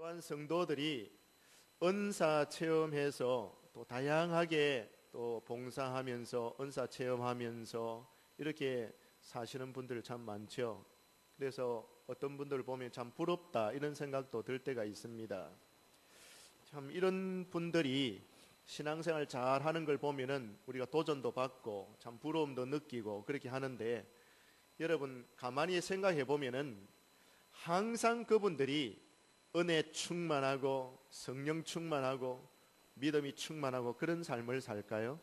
또한 성도들이 은사 체험해서 또 다양하게 또 봉사하면서 은사 체험하면서 이렇게 사시는 분들 참 많죠. 그래서 어떤 분들 보면 참 부럽다 이런 생각도 들 때가 있습니다. 참 이런 분들이 신앙생활 잘 하는 걸 보면은 우리가 도전도 받고 참 부러움도 느끼고 그렇게 하는데, 여러분 가만히 생각해 보면은 항상 그분들이 은혜 충만하고 성령 충만하고 믿음이 충만하고 그런 삶을 살까요?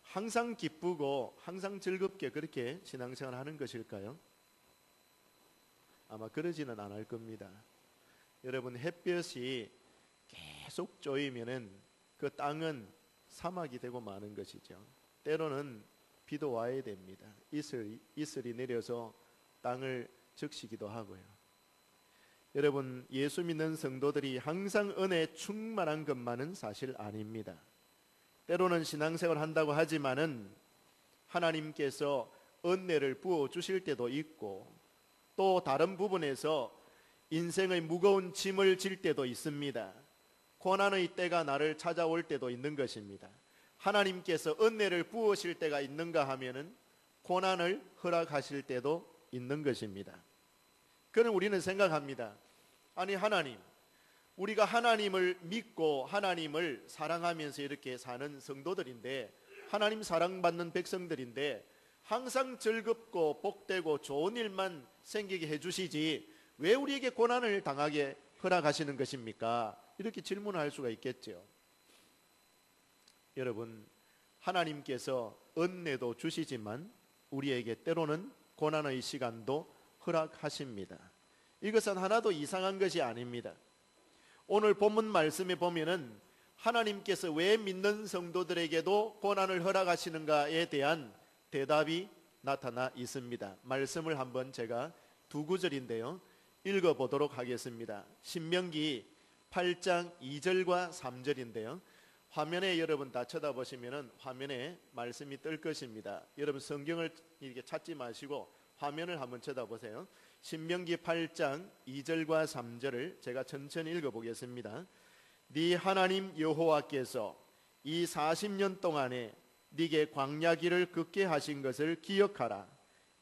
항상 기쁘고 항상 즐겁게 그렇게 신앙생활 하는 것일까요? 아마 그러지는 않을 겁니다. 여러분, 햇볕이 계속 쪼이면은 그 땅은 사막이 되고 마는 것이죠. 때로는 비도 와야 됩니다. 이슬이 내려서 땅을 적시기도 하고요. 여러분, 예수 믿는 성도들이 항상 은혜 충만한 것만은 사실 아닙니다. 때로는 신앙생활 한다고 하지만은 하나님께서 은혜를 부어 주실 때도 있고, 또 다른 부분에서 인생의 무거운 짐을 질 때도 있습니다. 고난의 때가 나를 찾아올 때도 있는 것입니다. 하나님께서 은혜를 부으실 때가 있는가 하면은 고난을 허락하실 때도 있는 것입니다. 그는 우리는 생각합니다. 아니, 하나님, 우리가 하나님을 믿고 하나님을 사랑하면서 이렇게 사는 성도들인데, 하나님 사랑받는 백성들인데 항상 즐겁고 복되고 좋은 일만 생기게 해주시지 왜 우리에게 고난을 당하게 허락하시는 것입니까? 이렇게 질문할 수가 있겠죠. 여러분, 하나님께서 은혜도 주시지만 우리에게 때로는 고난의 시간도 허락하십니다. 이것은 하나도 이상한 것이 아닙니다. 오늘 본문 말씀에 보면은 하나님께서 왜 믿는 성도들에게도 고난을 허락하시는가에 대한 대답이 나타나 있습니다. 말씀을 한번 제가 두 구절인데요, 읽어보도록 하겠습니다. 신명기 8장 2절과 3절인데요 화면에 여러분 다 쳐다보시면은 화면에 말씀이 뜰 것입니다. 여러분 성경을 이렇게 찾지 마시고 화면을 한번 쳐다보세요. 신명기 8장 2절과 3절을 제가 천천히 읽어보겠습니다. 네 하나님 여호와께서 이 40년 동안에 네게 광야길을 걷게 하신 것을 기억하라.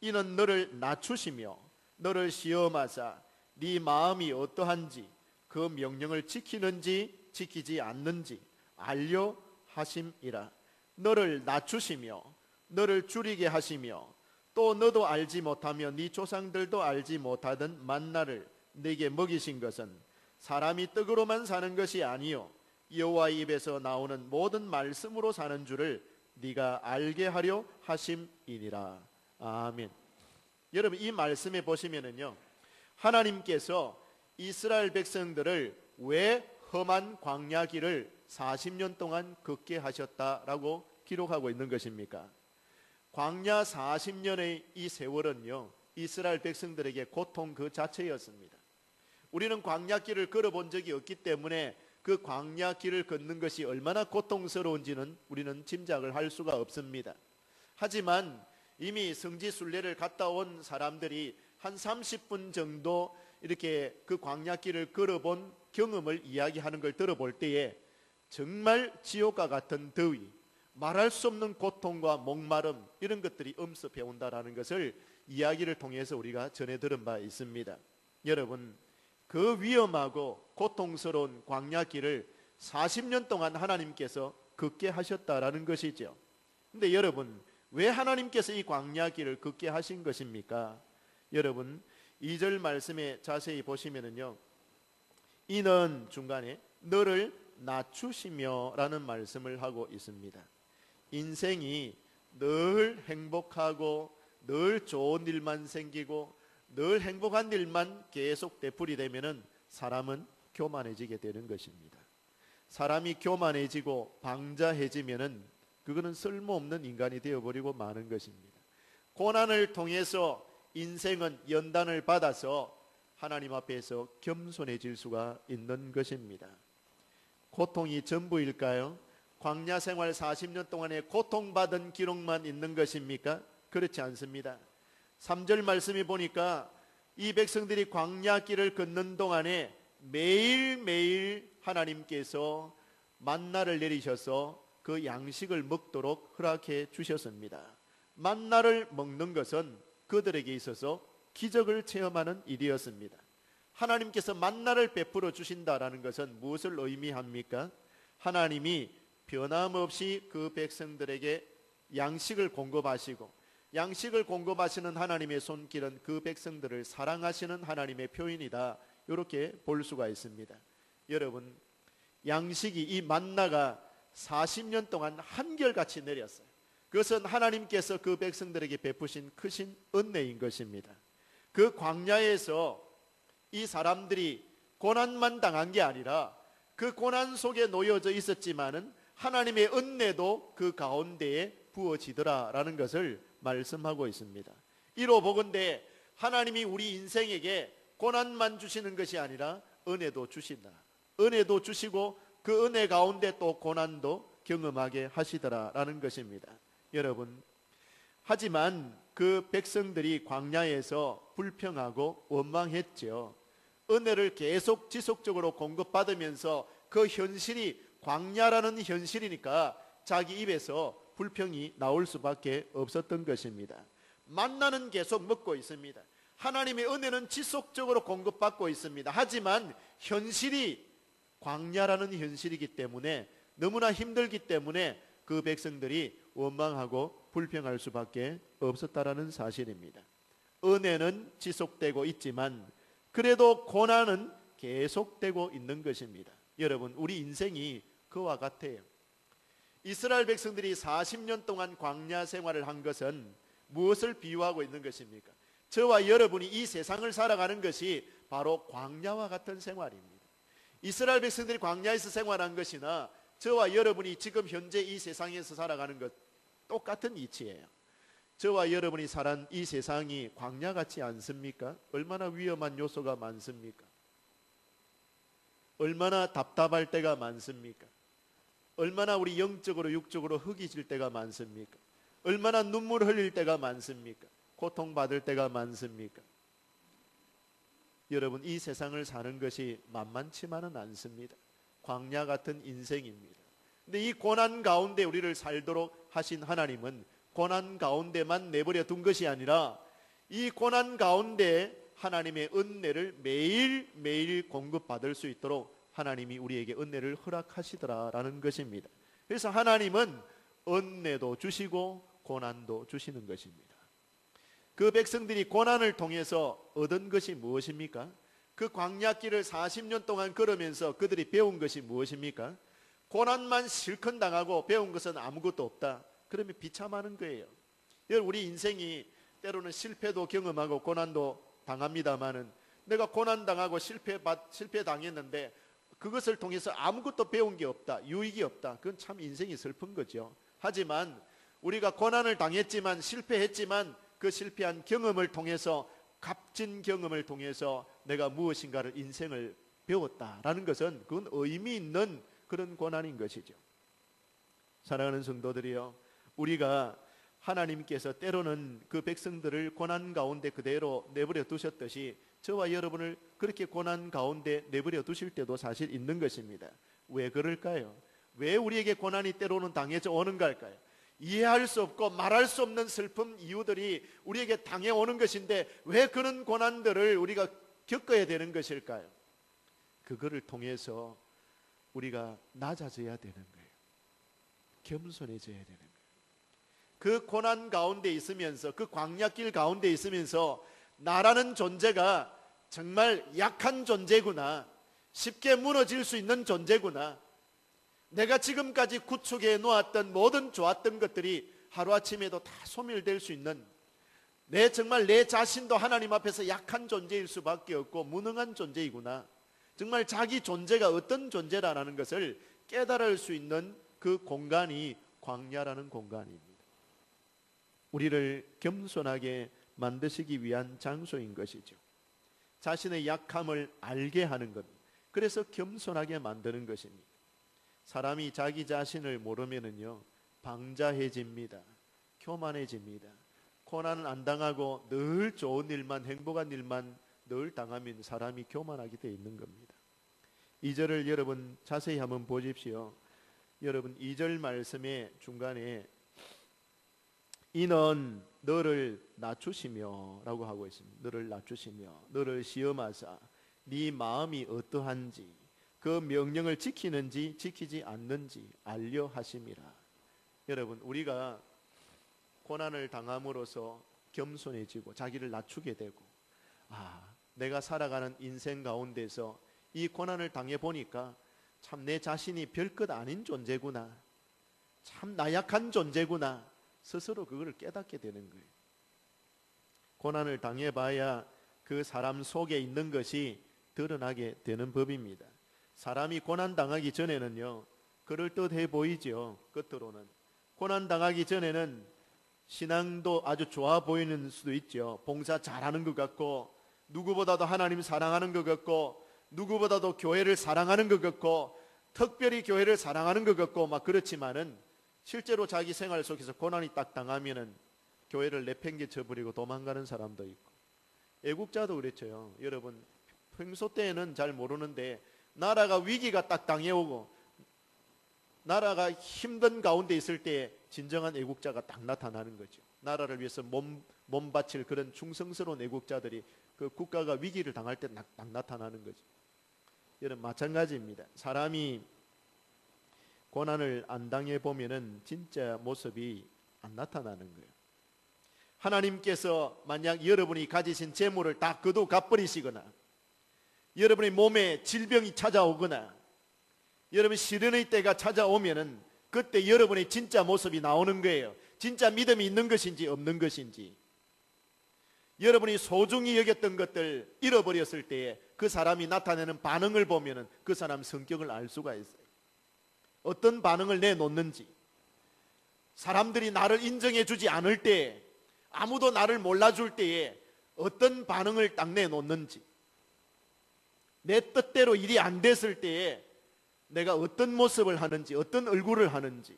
이는 너를 낮추시며 너를 시험하사 네 마음이 어떠한지 그 명령을 지키는지 지키지 않는지 알려 하심이라. 너를 낮추시며 너를 줄이게 하시며 또 너도 알지 못하며 네 조상들도 알지 못하던 만나를 네게 먹이신 것은 사람이 떡으로만 사는 것이 아니요 여호와의 입에서 나오는 모든 말씀으로 사는 줄을 네가 알게 하려 하심이니라. 아멘. 여러분, 이 말씀에 보시면은요, 하나님께서 이스라엘 백성들을 왜 험한 광야 길을 40년 동안 걷게 하셨다라고 기록하고 있는 것입니까? 광야 40년의 이 세월은요, 이스라엘 백성들에게 고통 그 자체였습니다. 우리는 광야 길을 걸어본 적이 없기 때문에 그 광야 길을 걷는 것이 얼마나 고통스러운지는 우리는 짐작을 할 수가 없습니다. 하지만 이미 성지순례를 갔다 온 사람들이 한 30분 정도 이렇게 그 광야 길을 걸어본 경험을 이야기하는 걸 들어볼 때에 정말 지옥과 같은 더위, 말할 수 없는 고통과 목마름, 이런 것들이 엄습해 온다라는 것을 이야기를 통해서 우리가 전해 들은 바 있습니다. 여러분, 그 위험하고 고통스러운 광야 길을 40년 동안 하나님께서 걷게 하셨다라는 것이죠. 근데 여러분, 왜 하나님께서 이 광야 길을 걷게 하신 것입니까? 여러분, 2절 말씀에 자세히 보시면은요, 이는 중간에 너를 낮추시며 라는 말씀을 하고 있습니다. 인생이 늘 행복하고 늘 좋은 일만 생기고 늘 행복한 일만 계속 되풀이되면은 사람은 교만해지게 되는 것입니다. 사람이 교만해지고 방자해지면은 그거는 쓸모없는 인간이 되어버리고 마는 것입니다. 고난을 통해서 인생은 연단을 받아서 하나님 앞에서 겸손해질 수가 있는 것입니다. 고통이 전부일까요? 광야 생활 40년 동안에 고통받은 기록만 있는 것입니까? 그렇지 않습니다. 3절 말씀에 보니까 이 백성들이 광야 길을 걷는 동안에 매일매일 하나님께서 만나를 내리셔서 그 양식을 먹도록 허락해 주셨습니다. 만나를 먹는 것은 그들에게 있어서 기적을 체험하는 일이었습니다. 하나님께서 만나를 베풀어 주신다라는 것은 무엇을 의미합니까? 하나님이 변함없이 그 백성들에게 양식을 공급하시고, 양식을 공급하시는 하나님의 손길은 그 백성들을 사랑하시는 하나님의 표현이다, 이렇게 볼 수가 있습니다. 여러분, 양식이, 이 만나가 40년 동안 한결같이 내렸어요. 그것은 하나님께서 그 백성들에게 베푸신 크신 은혜인 것입니다. 그 광야에서 이 사람들이 고난만 당한 게 아니라 그 고난 속에 놓여져 있었지만은 하나님의 은혜도 그 가운데에 부어지더라라는 것을 말씀하고 있습니다. 이로 보건대 하나님이 우리 인생에게 고난만 주시는 것이 아니라 은혜도 주신다. 은혜도 주시고 그 은혜 가운데 또 고난도 경험하게 하시더라라는 것입니다. 여러분, 하지만 그 백성들이 광야에서 불평하고 원망했죠. 은혜를 계속 지속적으로 공급받으면서 그 현실이 광야라는 현실이니까 자기 입에서 불평이 나올 수밖에 없었던 것입니다. 만나는 계속 먹고 있습니다. 하나님의 은혜는 지속적으로 공급받고 있습니다. 하지만 현실이 광야라는 현실이기 때문에, 너무나 힘들기 때문에 그 백성들이 원망하고 불평할 수밖에 없었다라는 사실입니다. 은혜는 지속되고 있지만 그래도 고난은 계속되고 있는 것입니다. 여러분, 우리 인생이 그와 같아요. 이스라엘 백성들이 40년 동안 광야 생활을 한 것은 무엇을 비유하고 있는 것입니까? 저와 여러분이 이 세상을 살아가는 것이 바로 광야와 같은 생활입니다. 이스라엘 백성들이 광야에서 생활한 것이나 저와 여러분이 지금 현재 이 세상에서 살아가는 것 똑같은 이치예요. 저와 여러분이 살아간 이 세상이 광야 같지 않습니까? 얼마나 위험한 요소가 많습니까? 얼마나 답답할 때가 많습니까? 얼마나 우리 영적으로 육적으로 흙이질 때가 많습니까? 얼마나 눈물 흘릴 때가 많습니까? 고통받을 때가 많습니까? 여러분, 이 세상을 사는 것이 만만치만은 않습니다. 광야 같은 인생입니다. 근데 이 고난 가운데 우리를 살도록 하신 하나님은 고난 가운데만 내버려 둔 것이 아니라 이 고난 가운데 하나님의 은혜를 매일매일 공급받을 수 있도록 하나님이 우리에게 은혜를 허락하시더라라는 것입니다. 그래서 하나님은 은혜도 주시고 고난도 주시는 것입니다. 그 백성들이 고난을 통해서 얻은 것이 무엇입니까? 그 광야길을 40년 동안 걸으면서 그들이 배운 것이 무엇입니까? 고난만 실컷 당하고 배운 것은 아무것도 없다. 그러면 비참하는 거예요. 우리 인생이 때로는 실패도 경험하고 고난도 당합니다마는, 내가 고난 당하고 실패 당했는데 그것을 통해서 아무것도 배운 게 없다, 유익이 없다. 그건 참 인생이 슬픈 거죠. 하지만 우리가 고난을 당했지만, 실패했지만 그 실패한 경험을 통해서, 값진 경험을 통해서 내가 무엇인가를, 인생을 배웠다라는 것은 그건 의미 있는 그런 고난인 것이죠. 사랑하는 성도들이요, 우리가 하나님께서 때로는 그 백성들을 고난 가운데 그대로 내버려 두셨듯이 저와 여러분을 그렇게 고난 가운데 내버려 두실 때도 사실 있는 것입니다. 왜 그럴까요? 왜 우리에게 고난이 때로는 당해져 오는 걸까요? 이해할 수 없고 말할 수 없는 슬픔, 이유들이 우리에게 당해오는 것인데 왜 그런 고난들을 우리가 겪어야 되는 것일까요? 그거를 통해서 우리가 낮아져야 되는 거예요. 겸손해져야 되는 거예요. 그 고난 가운데 있으면서, 그 광야길 가운데 있으면서 나라는 존재가 정말 약한 존재구나, 쉽게 무너질 수 있는 존재구나, 내가 지금까지 구축해 놓았던 모든 좋았던 것들이 하루아침에도 다 소멸될 수 있는, 정말 내 자신도 하나님 앞에서 약한 존재일 수밖에 없고 무능한 존재이구나, 정말 자기 존재가 어떤 존재라는 것을 깨달을 수 있는 그 공간이 광야라는 공간입니다. 우리를 겸손하게 만드시기 위한 장소인 것이죠. 자신의 약함을 알게 하는 것, 그래서 겸손하게 만드는 것입니다. 사람이 자기 자신을 모르면은요, 방자해집니다. 교만해집니다. 고난을 안 당하고 늘 좋은 일만, 행복한 일만 늘 당하면 사람이 교만하게 돼 있는 겁니다. 2절을 여러분 자세히 한번 보십시오. 여러분 2절 말씀의 중간에 이는 너를 낮추시며 라고 하고 있습니다. 너를 낮추시며 너를 시험하사 네 마음이 어떠한지 그 명령을 지키는지 지키지 않는지 알려 하심이라. 여러분 우리가 고난을 당함으로써 겸손해지고 자기를 낮추게 되고 내가 살아가는 인생 가운데서 이 고난을 당해 보니까 참 내 자신이 별것 아닌 존재구나, 참 나약한 존재구나, 스스로 그걸 깨닫게 되는 거예요. 고난을 당해봐야 그 사람 속에 있는 것이 드러나게 되는 법입니다. 사람이 고난 당하기 전에는요 그럴듯해 보이죠. 겉으로는 고난 당하기 전에는 신앙도 아주 좋아 보이는 수도 있죠. 봉사 잘하는 것 같고 누구보다도 하나님 사랑하는 것 같고 누구보다도 교회를 사랑하는 것 같고 특별히 교회를 사랑하는 것 같고 막 그렇지만은 실제로 자기 생활 속에서 고난이 딱 당하면은 교회를 내팽개쳐 버리고 도망가는 사람도 있고 애국자도 그랬죠. 여러분 평소 때에는 잘 모르는데 나라가 위기가 딱 당해오고 나라가 힘든 가운데 있을 때 진정한 애국자가 딱 나타나는 거죠. 나라를 위해서 몸 바칠 그런 충성스러운 애국자들이 그 국가가 위기를 당할 때 딱 나타나는 거죠. 여러분 마찬가지입니다. 사람이 고난을 안 당해 보면은 진짜 모습이 안 나타나는 거예요. 하나님께서 만약 여러분이 가지신 재물을 다 거둬 갚버리시거나 여러분의 몸에 질병이 찾아오거나 여러분 시련의 때가 찾아오면은 그때 여러분의 진짜 모습이 나오는 거예요. 진짜 믿음이 있는 것인지 없는 것인지. 여러분이 소중히 여겼던 것들 잃어버렸을 때에 그 사람이 나타내는 반응을 보면은 그 사람 성격을 알 수가 있어요. 어떤 반응을 내놓는지. 사람들이 나를 인정해 주지 않을 때, 아무도 나를 몰라줄 때에 어떤 반응을 딱 내놓는지, 내 뜻대로 일이 안 됐을 때에 내가 어떤 모습을 하는지, 어떤 얼굴을 하는지,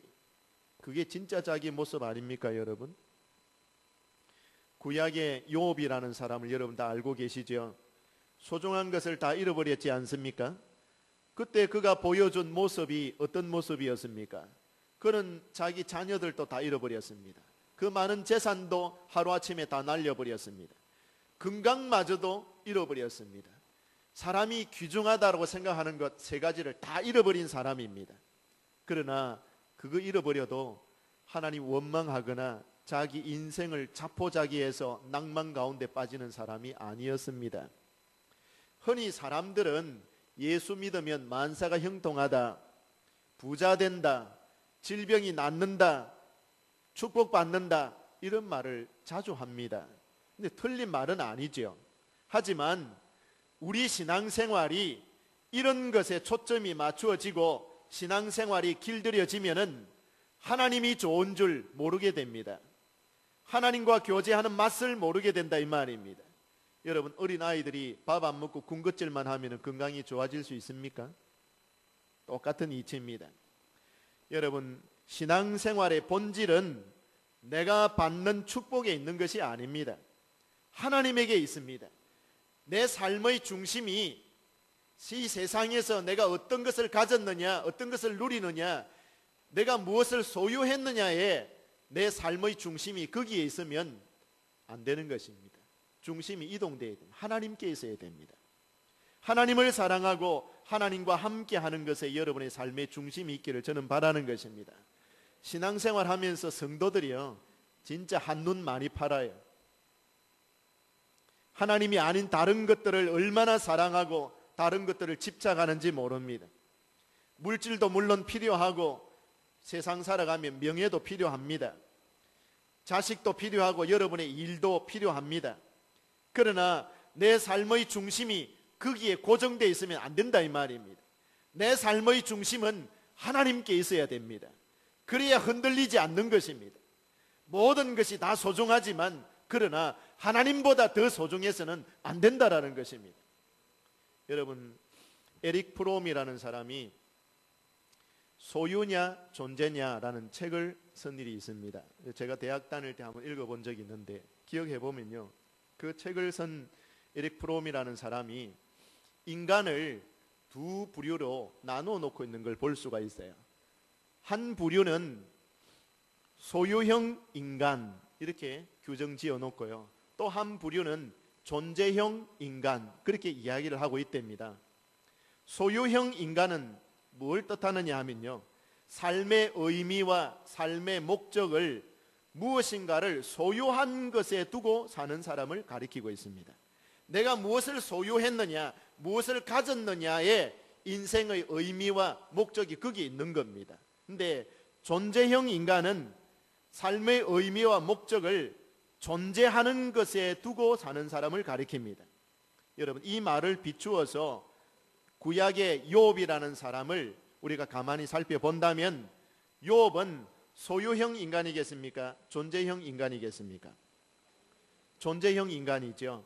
그게 진짜 자기 모습 아닙니까 여러분? 구약의 욥이라는 사람을 여러분 다 알고 계시죠? 소중한 것을 다 잃어버렸지 않습니까? 그때 그가 보여준 모습이 어떤 모습이었습니까? 그는 자기 자녀들도 다 잃어버렸습니다. 그 많은 재산도 하루아침에 다 날려버렸습니다. 건강마저도 잃어버렸습니다. 사람이 귀중하다고 생각하는 것 세 가지를 다 잃어버린 사람입니다. 그러나 그거 잃어버려도 하나님 원망하거나 자기 인생을 자포자기해서 낭만 가운데 빠지는 사람이 아니었습니다. 흔히 사람들은 예수 믿으면 만사가 형통하다, 부자 된다, 질병이 낫는다, 축복받는다 이런 말을 자주 합니다. 근데 틀린 말은 아니죠. 하지만 우리 신앙생활이 이런 것에 초점이 맞추어지고 신앙생활이 길들여지면은 하나님이 좋은 줄 모르게 됩니다. 하나님과 교제하는 맛을 모르게 된다 이 말입니다. 여러분 어린아이들이 밥 안 먹고 군것질만 하면 건강이 좋아질 수 있습니까? 똑같은 이치입니다. 여러분 신앙생활의 본질은 내가 받는 축복에 있는 것이 아닙니다. 하나님에게 있습니다. 내 삶의 중심이 이 세상에서 내가 어떤 것을 가졌느냐, 어떤 것을 누리느냐, 내가 무엇을 소유했느냐에 내 삶의 중심이 거기에 있으면 안 되는 것입니다. 중심이 이동돼야 됩니다. 하나님께 있어야 됩니다. 하나님을 사랑하고 하나님과 함께하는 것에 여러분의 삶의 중심이 있기를 저는 바라는 것입니다. 신앙생활 하면서 성도들이요 진짜 한눈 많이 팔아요. 하나님이 아닌 다른 것들을 얼마나 사랑하고 다른 것들을 집착하는지 모릅니다. 물질도 물론 필요하고 세상 살아가면 명예도 필요합니다. 자식도 필요하고 여러분의 일도 필요합니다. 그러나 내 삶의 중심이 거기에 고정되어 있으면 안 된다 이 말입니다. 내 삶의 중심은 하나님께 있어야 됩니다. 그래야 흔들리지 않는 것입니다. 모든 것이 다 소중하지만 그러나 하나님보다 더 소중해서는 안 된다라는 것입니다. 여러분 에릭 프롬이라는 사람이 소유냐 존재냐라는 책을 쓴 일이 있습니다. 제가 대학 다닐 때 한번 읽어본 적이 있는데 기억해 보면요, 그 책을 쓴 에릭 프롬이라는 사람이 인간을 두 부류로 나누어 놓고 있는 걸 볼 수가 있어요. 한 부류는 소유형 인간 이렇게 규정 지어 놓고요. 또 한 부류는 존재형 인간 그렇게 이야기를 하고 있답니다. 소유형 인간은 뭘 뜻하느냐 하면요, 삶의 의미와 삶의 목적을 무엇인가를 소유한 것에 두고 사는 사람을 가리키고 있습니다. 내가 무엇을 소유했느냐, 무엇을 가졌느냐에 인생의 의미와 목적이 거기에 있는 겁니다. 근데 존재형 인간은 삶의 의미와 목적을 존재하는 것에 두고 사는 사람을 가리킵니다. 여러분, 이 말을 비추어서 구약의 욥이라는 사람을 우리가 가만히 살펴본다면 욥은 소유형 인간이겠습니까? 존재형 인간이겠습니까? 존재형 인간이죠.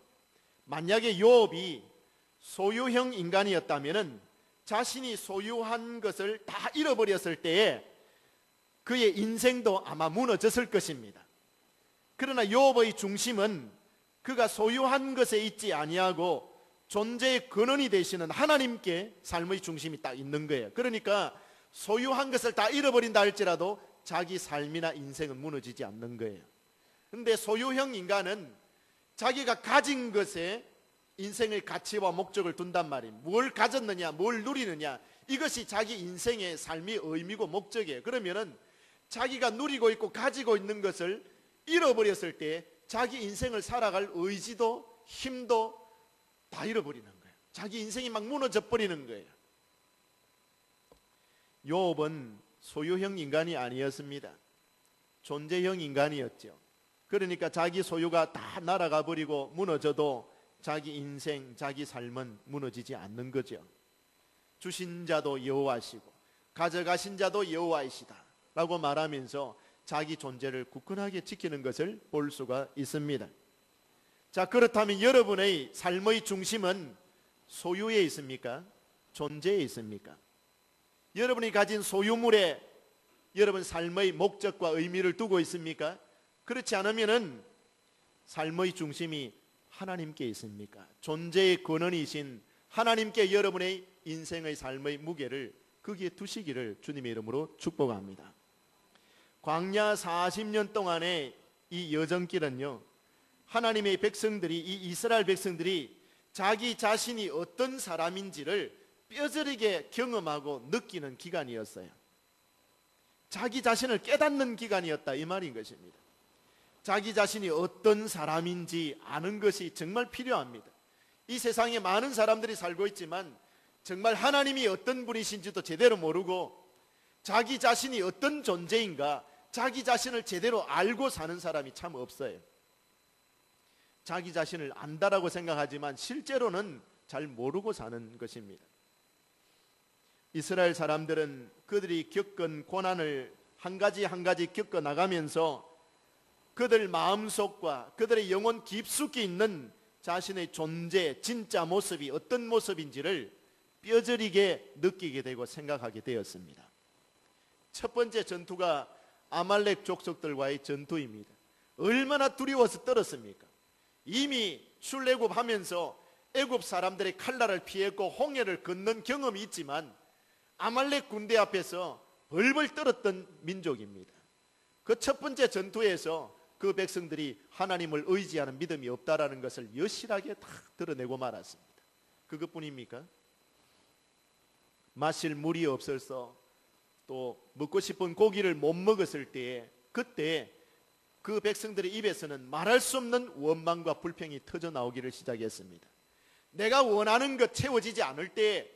만약에 욥이 소유형 인간이었다면 자신이 소유한 것을 다 잃어버렸을 때에 그의 인생도 아마 무너졌을 것입니다. 그러나 욥의 중심은 그가 소유한 것에 있지 아니하고 존재의 근원이 되시는 하나님께 삶의 중심이 딱 있는 거예요. 그러니까 소유한 것을 다 잃어버린다 할지라도 자기 삶이나 인생은 무너지지 않는 거예요. 그런데 소유형 인간은 자기가 가진 것에 인생의 가치와 목적을 둔단 말이에요. 뭘 가졌느냐, 뭘 누리느냐, 이것이 자기 인생의 삶의 의미고 목적이에요. 그러면은 자기가 누리고 있고 가지고 있는 것을 잃어버렸을 때 자기 인생을 살아갈 의지도 힘도 다 잃어버리는 거예요. 자기 인생이 막 무너져 버리는 거예요. 욥은 소유형 인간이 아니었습니다. 존재형 인간이었죠. 그러니까 자기 소유가 다 날아가 버리고 무너져도 자기 인생, 자기 삶은 무너지지 않는 거죠. 주신 자도 여호와시고 가져가신 자도 여호와이시다 라고 말하면서 자기 존재를 굳건하게 지키는 것을 볼 수가 있습니다. 자, 그렇다면 여러분의 삶의 중심은 소유에 있습니까? 존재에 있습니까? 여러분이 가진 소유물에 여러분 삶의 목적과 의미를 두고 있습니까? 그렇지 않으면은 삶의 중심이 하나님께 있습니까? 존재의 근원이신 하나님께 여러분의 인생의 삶의 무게를 거기에 두시기를 주님의 이름으로 축복합니다. 광야 40년 동안의 이 여정길은요, 하나님의 백성들이, 이 이스라엘 백성들이 자기 자신이 어떤 사람인지를 뼈저리게 경험하고 느끼는 기간이었어요. 자기 자신을 깨닫는 기간이었다, 이 말인 것입니다. 자기 자신이 어떤 사람인지 아는 것이 정말 필요합니다. 이 세상에 많은 사람들이 살고 있지만 정말 하나님이 어떤 분이신지도 제대로 모르고 자기 자신이 어떤 존재인가, 자기 자신을 제대로 알고 사는 사람이 참 없어요. 자기 자신을 안다라고 생각하지만 실제로는 잘 모르고 사는 것입니다. 이스라엘 사람들은 그들이 겪은 고난을 한 가지 한 가지 겪어 나가면서 그들 마음속과 그들의 영혼 깊숙이 있는 자신의 존재, 진짜 모습이 어떤 모습인지를 뼈저리게 느끼게 되고 생각하게 되었습니다. 첫 번째 전투가 아말렉 족속들과의 전투입니다. 얼마나 두려워서 떨었습니까? 이미 출애굽하면서 애굽 사람들의 칼날을 피했고 홍해를 건넌 경험이 있지만 아말렉 군대 앞에서 벌벌 떨었던 민족입니다. 그 첫 번째 전투에서 그 백성들이 하나님을 의지하는 믿음이 없다라는 것을 여실하게 다 드러내고 말았습니다. 그것뿐입니까? 마실 물이 없어서 또 먹고 싶은 고기를 못 먹었을 때에 그때 그 백성들의 입에서는 말할 수 없는 원망과 불평이 터져 나오기를 시작했습니다. 내가 원하는 것 채워지지 않을 때에,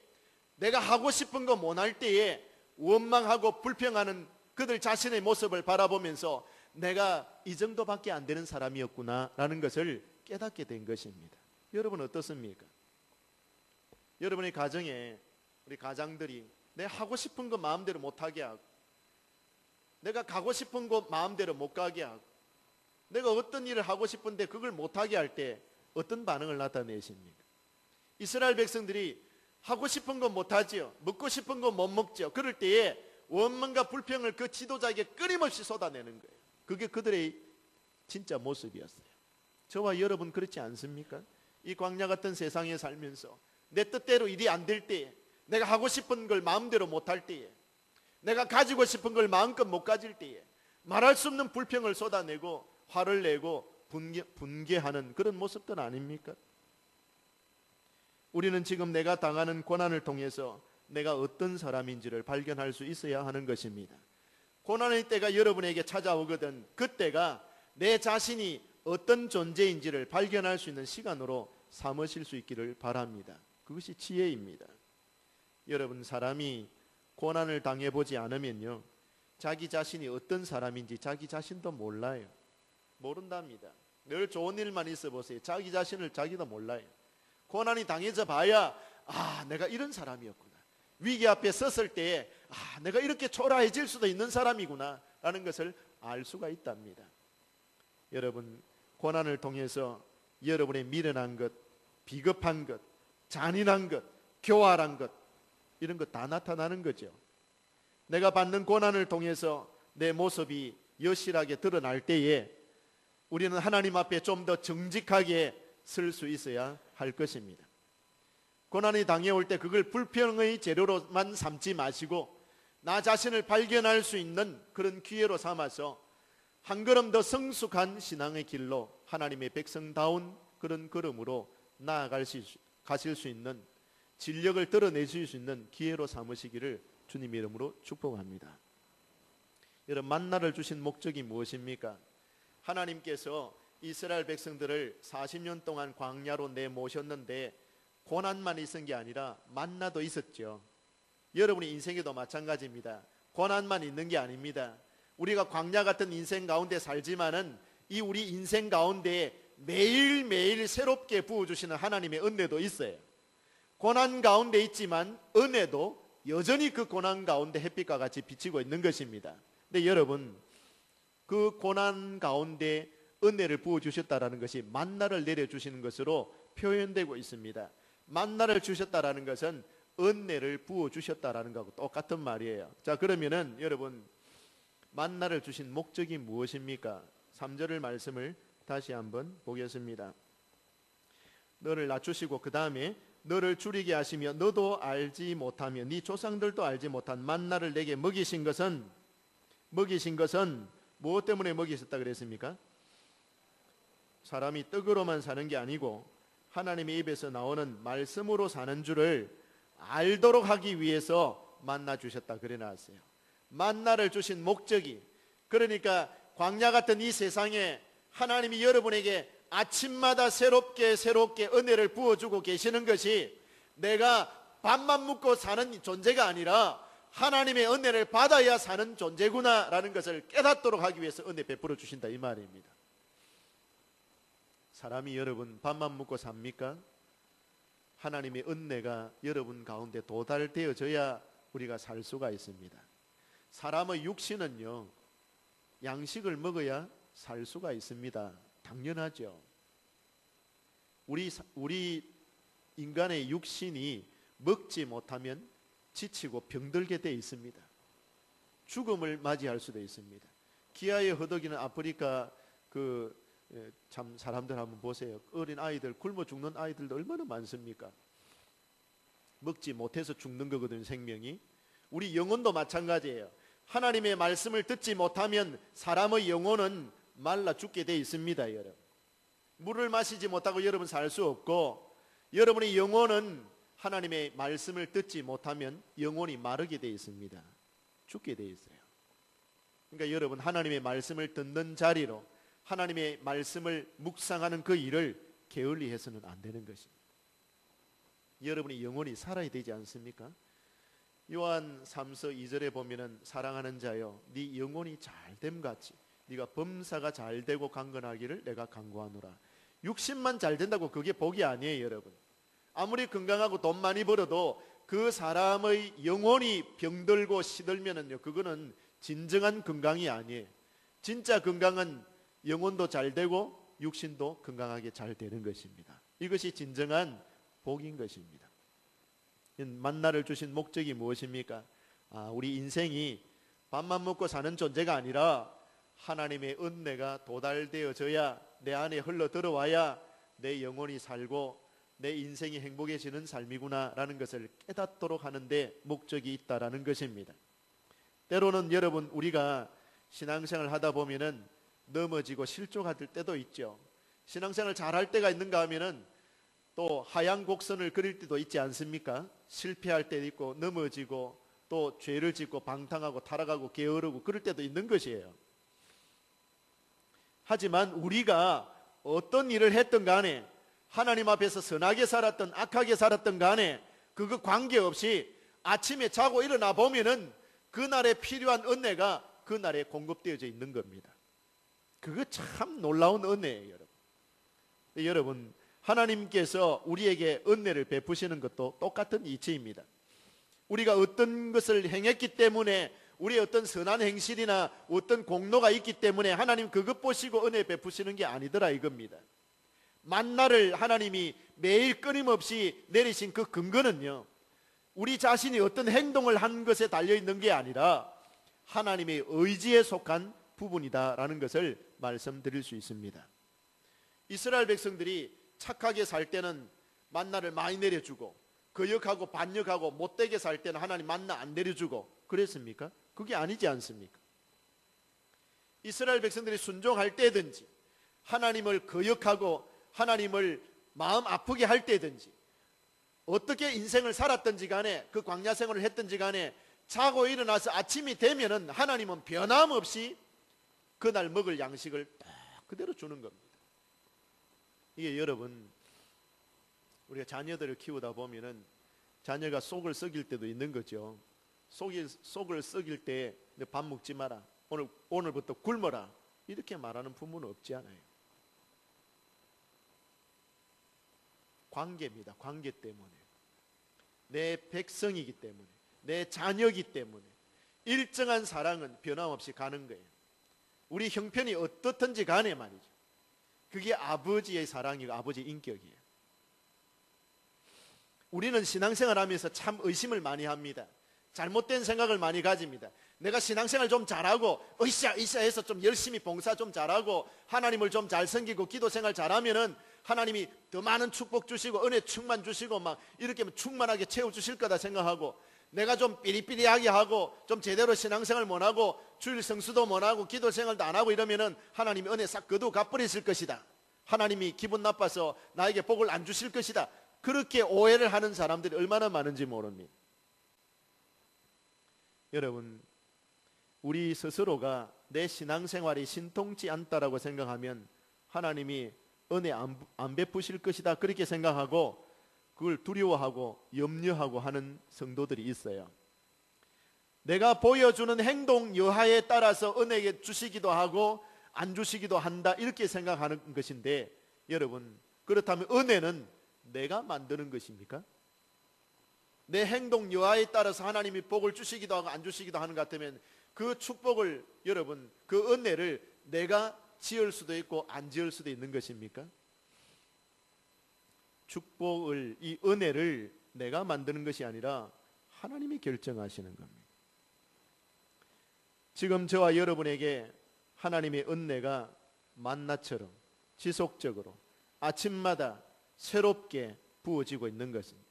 내가 하고 싶은 거 못 할 때에 원망하고 불평하는 그들 자신의 모습을 바라보면서 내가 이 정도밖에 안 되는 사람이었구나 라는 것을 깨닫게 된 것입니다. 여러분 어떻습니까? 여러분의 가정에 우리 가장들이 내가 하고 싶은 거 마음대로 못하게 하고, 내가 가고 싶은 곳 마음대로 못 가게 하고, 내가 어떤 일을 하고 싶은데 그걸 못하게 할 때 어떤 반응을 나타내십니까? 이스라엘 백성들이 하고 싶은 건 못하지요. 먹고 싶은 건 못 먹죠. 그럴 때에 원망과 불평을 그 지도자에게 끊임없이 쏟아내는 거예요. 그게 그들의 진짜 모습이었어요. 저와 여러분 그렇지 않습니까? 이 광야 같은 세상에 살면서 내 뜻대로 일이 안 될 때에, 내가 하고 싶은 걸 마음대로 못할 때에, 내가 가지고 싶은 걸 마음껏 못 가질 때에 말할 수 없는 불평을 쏟아내고 화를 내고 분개하는 그런 모습들 아닙니까? 우리는 지금 내가 당하는 고난을 통해서 내가 어떤 사람인지를 발견할 수 있어야 하는 것입니다. 고난의 때가 여러분에게 찾아오거든 그때가 내 자신이 어떤 존재인지를 발견할 수 있는 시간으로 삼으실 수 있기를 바랍니다. 그것이 지혜입니다. 여러분, 사람이 고난을 당해보지 않으면요, 자기 자신이 어떤 사람인지 자기 자신도 몰라요. 모른답니다. 늘 좋은 일만 있어 보세요. 자기 자신을 자기도 몰라요. 고난이 당해져 봐야 내가 이런 사람이었구나. 위기 앞에 섰을 때에 내가 이렇게 초라해질 수도 있는 사람이구나 라는 것을 알 수가 있답니다. 여러분, 고난을 통해서 여러분의 미련한 것, 비겁한 것, 잔인한 것, 교활한 것, 이런 것 다 나타나는 거죠. 내가 받는 고난을 통해서 내 모습이 여실하게 드러날 때에 우리는 하나님 앞에 좀 더 정직하게 설 수 있어야 할 것입니다. 고난이 당해올 때 그걸 불평의 재료로만 삼지 마시고 나 자신을 발견할 수 있는 그런 기회로 삼아서 한 걸음 더 성숙한 신앙의 길로 하나님의 백성다운 그런 걸음으로 나아가실 수 있는, 진력을 드러내실 수 있는 기회로 삼으시기를 주님의 이름으로 축복합니다. 여러분, 만나를 주신 목적이 무엇입니까? 하나님께서 이스라엘 백성들을 40년 동안 광야로 내모셨는데 고난만 있은 게 아니라 만나도 있었죠. 여러분의 인생에도 마찬가지입니다. 고난만 있는 게 아닙니다. 우리가 광야 같은 인생 가운데 살지만은 이 우리 인생 가운데 매일매일 새롭게 부어주시는 하나님의 은혜도 있어요. 고난 가운데 있지만 은혜도 여전히 그 고난 가운데 햇빛과 같이 비치고 있는 것입니다. 근데 여러분, 그 고난 가운데 은혜를 부어주셨다라는 것이 만나를 내려주시는 것으로 표현되고 있습니다. 만나를 주셨다라는 것은 은혜를 부어주셨다라는 것하고 똑같은 말이에요. 자, 그러면은 여러분, 만나를 주신 목적이 무엇입니까? 3절 말씀을 다시 한번 보겠습니다. 너를 낮추시고 그 다음에 너를 줄이게 하시며 너도 알지 못하며 네 조상들도 알지 못한 만나를 내게 먹이신 것은 무엇 때문에 먹이셨다 그랬습니까? 사람이 떡으로만 사는 게 아니고 하나님의 입에서 나오는 말씀으로 사는 줄을 알도록 하기 위해서 만나 주셨다 그래 나왔어요. 만나를 주신 목적이, 그러니까 광야 같은 이 세상에 하나님이 여러분에게 아침마다 새롭게 은혜를 부어주고 계시는 것이 내가 밥만 먹고 사는 존재가 아니라 하나님의 은혜를 받아야 사는 존재구나 라는 것을 깨닫도록 하기 위해서 은혜 베풀어 주신다 이 말입니다. 사람이 여러분 밥만 먹고 삽니까? 하나님의 은혜가 여러분 가운데 도달되어져야 우리가 살 수가 있습니다. 사람의 육신은요, 양식을 먹어야 살 수가 있습니다. 당연하죠. 우리 인간의 육신이 먹지 못하면 지치고 병들게 돼 있습니다. 죽음을 맞이할 수도 있습니다. 기아에 허덕이는 아프리카 참 사람들 한번 보세요. 어린 아이들, 굶어 죽는 아이들도 얼마나 많습니까? 먹지 못해서 죽는 거거든요, 생명이. 우리 영혼도 마찬가지예요. 하나님의 말씀을 듣지 못하면 사람의 영혼은 말라 죽게 돼 있습니다, 여러분. 물을 마시지 못하고 여러분 살 수 없고, 여러분의 영혼은 하나님의 말씀을 듣지 못하면 영혼이 마르게 돼 있습니다. 죽게 돼 있어요. 그러니까 여러분, 하나님의 말씀을 듣는 자리로 하나님의 말씀을 묵상하는 그 일을 게을리 해서는 안 되는 것입니다. 여러분의 영혼이 살아야 되지 않습니까? 요한 3서 2절에 보면은 사랑하는 자여 네 영혼이 잘됨 같이 네가 범사가 잘되고 강건하기를 내가 간구하노라. 육신만 잘 된다고 그게 복이 아니에요, 여러분. 아무리 건강하고 돈 많이 벌어도 그 사람의 영혼이 병들고 시들면은요, 그거는 진정한 건강이 아니에요. 진짜 건강은 영혼도 잘 되고 육신도 건강하게 잘 되는 것입니다. 이것이 진정한 복인 것입니다. 만나를 주신 목적이 무엇입니까? 우리 인생이 밥만 먹고 사는 존재가 아니라 하나님의 은혜가 도달되어져야, 내 안에 흘러 들어와야 내 영혼이 살고 내 인생이 행복해지는 삶이구나라는 것을 깨닫도록 하는 데 목적이 있다라는 것입니다. 때로는 여러분, 우리가 신앙생활 하다 보면은 넘어지고 실족할 때도 있죠. 신앙생활 잘할 때가 있는가 하면은 또 하얀 곡선을 그릴 때도 있지 않습니까? 실패할 때도 있고 넘어지고 또 죄를 짓고 방탕하고 타락하고 게으르고 그럴 때도 있는 것이에요. 하지만 우리가 어떤 일을 했든 간에, 하나님 앞에서 선하게 살았든 악하게 살았든 간에 그거 관계없이 아침에 자고 일어나 보면은 그날에 필요한 은혜가 그날에 공급되어져 있는 겁니다. 그거 참 놀라운 은혜예요, 여러분. 여러분, 하나님께서 우리에게 은혜를 베푸시는 것도 똑같은 이치입니다. 우리가 어떤 것을 행했기 때문에, 우리의 어떤 선한 행실이나 어떤 공로가 있기 때문에 하나님 그것 보시고 은혜 베푸시는 게 아니더라 이겁니다. 만나를 하나님이 매일 끊임없이 내리신 그 근거는요, 우리 자신이 어떤 행동을 한 것에 달려있는 게 아니라 하나님의 의지에 속한 부분이다라는 것을 말씀드릴 수 있습니다. 이스라엘 백성들이 착하게 살 때는 만나를 많이 내려주고, 거역하고 반역하고 못되게 살 때는 하나님 만나 안 내려주고 그랬습니까? 그게 아니지 않습니까? 이스라엘 백성들이 순종할 때든지, 하나님을 거역하고 하나님을 마음 아프게 할 때든지, 어떻게 인생을 살았든지 간에, 그 광야 생활을 했든지 간에 자고 일어나서 아침이 되면은 하나님은 변함없이 그날 먹을 양식을 딱 그대로 주는 겁니다. 이게 여러분, 우리가 자녀들을 키우다 보면은 자녀가 속을 썩일 때도 있는 거죠. 속을 썩일 때 너 밥 먹지 마라, 오늘부터 굶어라, 이렇게 말하는 부모는 없지 않아요. 관계입니다. 관계 때문에, 내 백성이기 때문에, 내 자녀이기 때문에 일정한 사랑은 변함없이 가는 거예요. 우리 형편이 어떻든지 간에 말이죠. 그게 아버지의 사랑이고 아버지의 인격이에요. 우리는 신앙생활 하면서 참 의심을 많이 합니다. 잘못된 생각을 많이 가집니다. 내가 신앙생활 좀 잘하고 으쌰 해서 좀 열심히 봉사 좀 잘하고 하나님을 좀 잘 섬기고 기도생활 잘하면은 하나님이 더 많은 축복 주시고 은혜 충만 주시고 막 이렇게 충만하게 채워주실 거다 생각하고, 내가 좀 삐리삐리하게 하고 좀 제대로 신앙생활 못하고 주일 성수도 못하고 기도생활도 안 하고 이러면은 하나님이 은혜 싹 거두어 가버리실 것이다, 하나님이 기분 나빠서 나에게 복을 안 주실 것이다, 그렇게 오해를 하는 사람들이 얼마나 많은지 모릅니다. 여러분, 우리 스스로가 내 신앙생활이 신통치 않다라고 생각하면 하나님이 은혜 안 베푸실 것이다 그렇게 생각하고 그걸 두려워하고 염려하고 하는 성도들이 있어요. 내가 보여주는 행동 여하에 따라서 은혜 주시기도 하고 안 주시기도 한다 이렇게 생각하는 것인데, 여러분, 그렇다면 은혜는 내가 만드는 것입니까? 내 행동 여하에 따라서 하나님이 복을 주시기도 하고 안 주시기도 하는 것 같으면 그 축복을, 여러분, 그 은혜를 내가 지을 수도 있고 안 지을 수도 있는 것입니까? 축복을, 이 은혜를 내가 만드는 것이 아니라 하나님이 결정하시는 겁니다. 지금 저와 여러분에게 하나님의 은혜가 만나처럼 지속적으로 아침마다 새롭게 부어지고 있는 것입니다.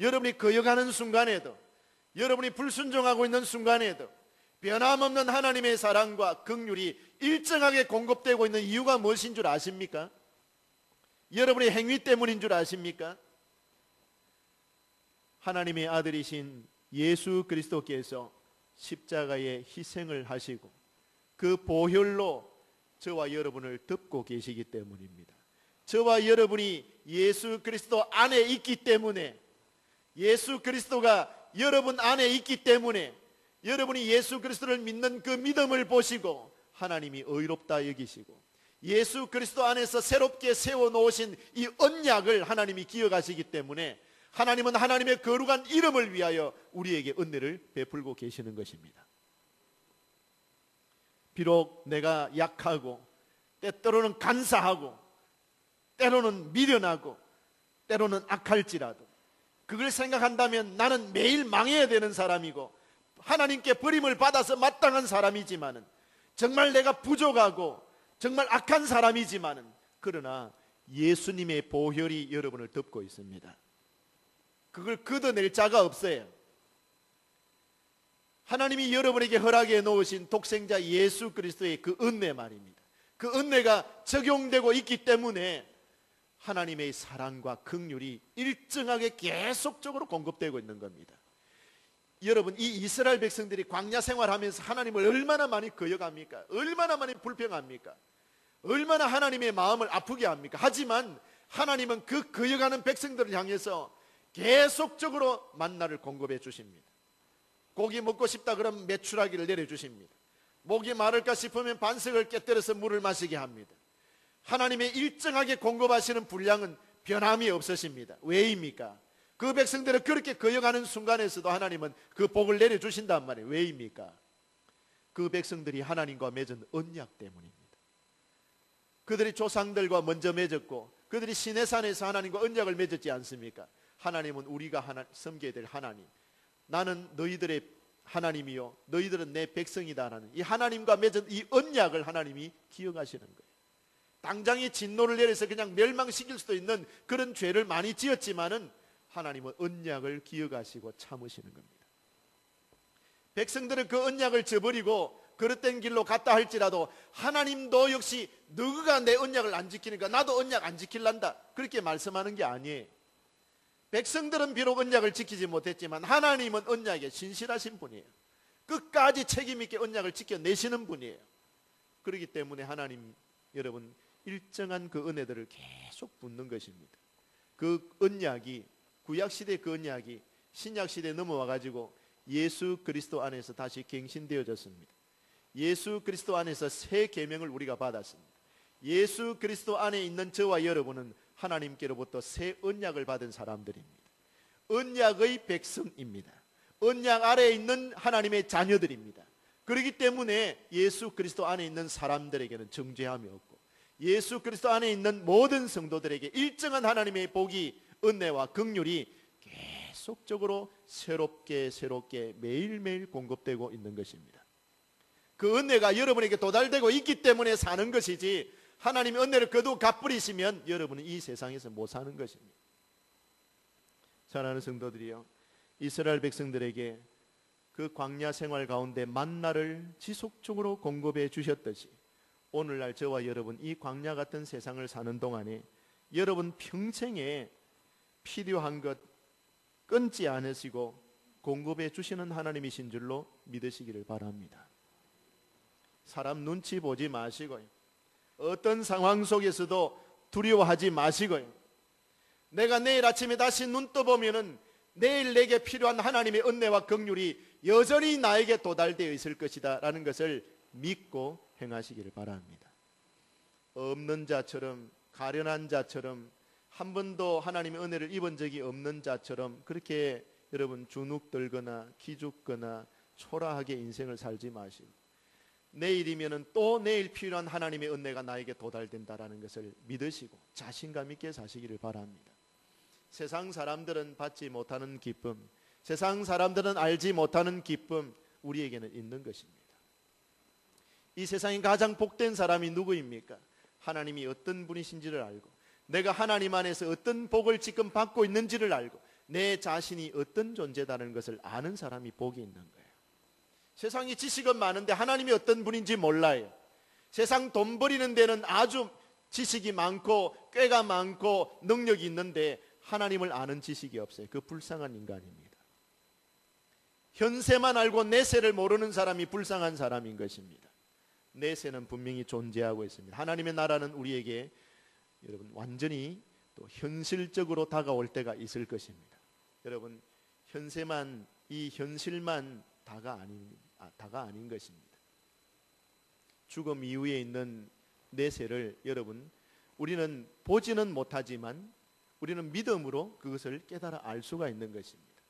여러분이 거역하는 순간에도, 여러분이 불순종하고 있는 순간에도 변함없는 하나님의 사랑과 긍휼이 일정하게 공급되고 있는 이유가 무엇인 줄 아십니까? 여러분의 행위 때문인 줄 아십니까? 하나님의 아들이신 예수 그리스도께서 십자가의 희생을 하시고 그 보혈로 저와 여러분을 덮고 계시기 때문입니다. 저와 여러분이 예수 그리스도 안에 있기 때문에, 예수 그리스도가 여러분 안에 있기 때문에, 여러분이 예수 그리스도를 믿는 그 믿음을 보시고 하나님이 의롭다 여기시고 예수 그리스도 안에서 새롭게 세워놓으신 이 언약을 하나님이 기억하시기 때문에 하나님은 하나님의 거룩한 이름을 위하여 우리에게 은혜를 베풀고 계시는 것입니다. 비록 내가 약하고 때로는 간사하고 때로는 미련하고 때로는 악할지라도 그걸 생각한다면 나는 매일 망해야 되는 사람이고 하나님께 버림을 받아서 마땅한 사람이지만은, 정말 내가 부족하고 정말 악한 사람이지만은, 그러나 예수님의 보혈이 여러분을 덮고 있습니다. 그걸 걷어낼 자가 없어요. 하나님이 여러분에게 허락해 놓으신 독생자 예수 그리스도의 그 은혜 말입니다. 그 은혜가 적용되고 있기 때문에 하나님의 사랑과 긍휼이 일정하게 계속적으로 공급되고 있는 겁니다. 여러분, 이 이스라엘 백성들이 광야 생활하면서 하나님을 얼마나 많이 거역합니까? 얼마나 많이 불평합니까? 얼마나 하나님의 마음을 아프게 합니까? 하지만 하나님은 그 거역하는 백성들을 향해서 계속적으로 만나를 공급해 주십니다. 고기 먹고 싶다 그러면 메추라기를 내려주십니다. 목이 마를까 싶으면 반석을 깨뜨려서 물을 마시게 합니다. 하나님의 일정하게 공급하시는 분량은 변함이 없으십니다. 왜입니까? 그 백성들을 그렇게 거역하는 순간에서도 하나님은 그 복을 내려주신단 말이에요. 왜입니까? 그 백성들이 하나님과 맺은 언약 때문입니다. 그들이 조상들과 먼저 맺었고 그들이 시내산에서 하나님과 언약을 맺었지 않습니까? 하나님은 우리가 섬겨야 될 하나님, 나는 너희들의 하나님이요 너희들은 내 백성이다라는 이 하나님과 맺은 이 언약을 하나님이 기억하시는 거예요. 당장에 진노를 내려서 그냥 멸망시킬 수도 있는 그런 죄를 많이 지었지만은 하나님은 언약을 기억하시고 참으시는 겁니다. 백성들은 그 언약을 저버리고 그릇된 길로 갔다 할지라도 하나님도 역시 너가 내 언약을 안 지키니까 나도 언약 안 지킬란다 그렇게 말씀하는 게 아니에요. 백성들은 비록 언약을 지키지 못했지만 하나님은 언약에 신실하신 분이에요. 끝까지 책임 있게 언약을 지켜내시는 분이에요. 그렇기 때문에 하나님 여러분 일정한 그 은혜들을 계속 붓는 것입니다. 그 언약이 구약시대 그 언약이 신약시대에 넘어와 가지고 예수 그리스도 안에서 다시 갱신되어졌습니다. 예수 그리스도 안에서 새 계명을 우리가 받았습니다. 예수 그리스도 안에 있는 저와 여러분은 하나님께로부터 새 언약을 받은 사람들입니다. 언약의 백성입니다. 언약 아래에 있는 하나님의 자녀들입니다. 그렇기 때문에 예수 그리스도 안에 있는 사람들에게는 정죄함이 없고 예수 그리스도 안에 있는 모든 성도들에게 일정한 하나님의 복이 은혜와 긍휼이 계속적으로 새롭게 매일매일 공급되고 있는 것입니다. 그 은혜가 여러분에게 도달되고 있기 때문에 사는 것이지 하나님의 은혜를 거두어 갚으시면 여러분은 이 세상에서 못 사는 것입니다. 사랑하는 성도들이요, 이스라엘 백성들에게 그 광야 생활 가운데 만나를 지속적으로 공급해 주셨듯이 오늘날 저와 여러분 이 광야 같은 세상을 사는 동안에 여러분 평생에 필요한 것 끊지 않으시고 공급해 주시는 하나님이신 줄로 믿으시기를 바랍니다. 사람 눈치 보지 마시고요, 어떤 상황 속에서도 두려워하지 마시고요, 내가 내일 아침에 다시 눈 떠보면은 내일 내게 필요한 하나님의 은혜와 긍휼이 여전히 나에게 도달되어 있을 것이다 라는 것을 믿고 행하시기를 바랍니다. 없는 자처럼, 가련한 자처럼, 한 번도 하나님의 은혜를 입은 적이 없는 자처럼 그렇게 여러분 주눅 들거나 기죽거나 초라하게 인생을 살지 마시고 내일이면은 또 내일 필요한 하나님의 은혜가 나에게 도달된다라는 것을 믿으시고 자신감 있게 사시기를 바랍니다. 세상 사람들은 받지 못하는 기쁨, 세상 사람들은 알지 못하는 기쁨 우리에게는 있는 것입니다. 이 세상에 가장 복된 사람이 누구입니까? 하나님이 어떤 분이신지를 알고 내가 하나님 안에서 어떤 복을 지금 받고 있는지를 알고 내 자신이 어떤 존재다는 것을 아는 사람이 복이 있는 거예요. 세상에 지식은 많은데 하나님이 어떤 분인지 몰라요. 세상 돈 버리는 데는 아주 지식이 많고 꾀가 많고 능력이 있는데 하나님을 아는 지식이 없어요. 그 불쌍한 인간입니다. 현세만 알고 내세를 모르는 사람이 불쌍한 사람인 것입니다. 내세는 분명히 존재하고 있습니다. 하나님의 나라는 우리에게 여러분 완전히 또 현실적으로 다가올 때가 있을 것입니다. 여러분 현세만 이 현실만 다가 아닌 것입니다. 죽음 이후에 있는 내세를 여러분 우리는 보지는 못하지만 우리는 믿음으로 그것을 깨달아 알 수가 있는 것입니다.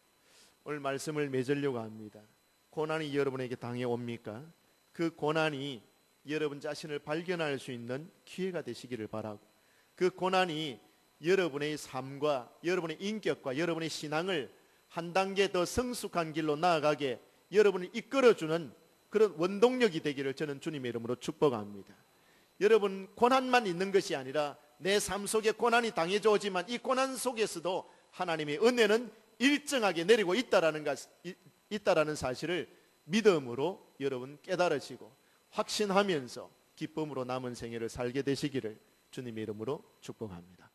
오늘 말씀을 맺으려고 합니다. 고난이 여러분에게 당해옵니까? 그 고난이 여러분 자신을 발견할 수 있는 기회가 되시기를 바라고 그 고난이 여러분의 삶과 여러분의 인격과 여러분의 신앙을 한 단계 더 성숙한 길로 나아가게 여러분을 이끌어주는 그런 원동력이 되기를 저는 주님의 이름으로 축복합니다. 여러분 고난만 있는 것이 아니라 내 삶 속에 고난이 당해져 오지만 이 고난 속에서도 하나님의 은혜는 일정하게 내리고 있다라는 사실을 믿음으로 여러분 깨달으시고 확신하면서 기쁨으로 남은 생애를 살게 되시기를 주님의 이름으로 축복합니다.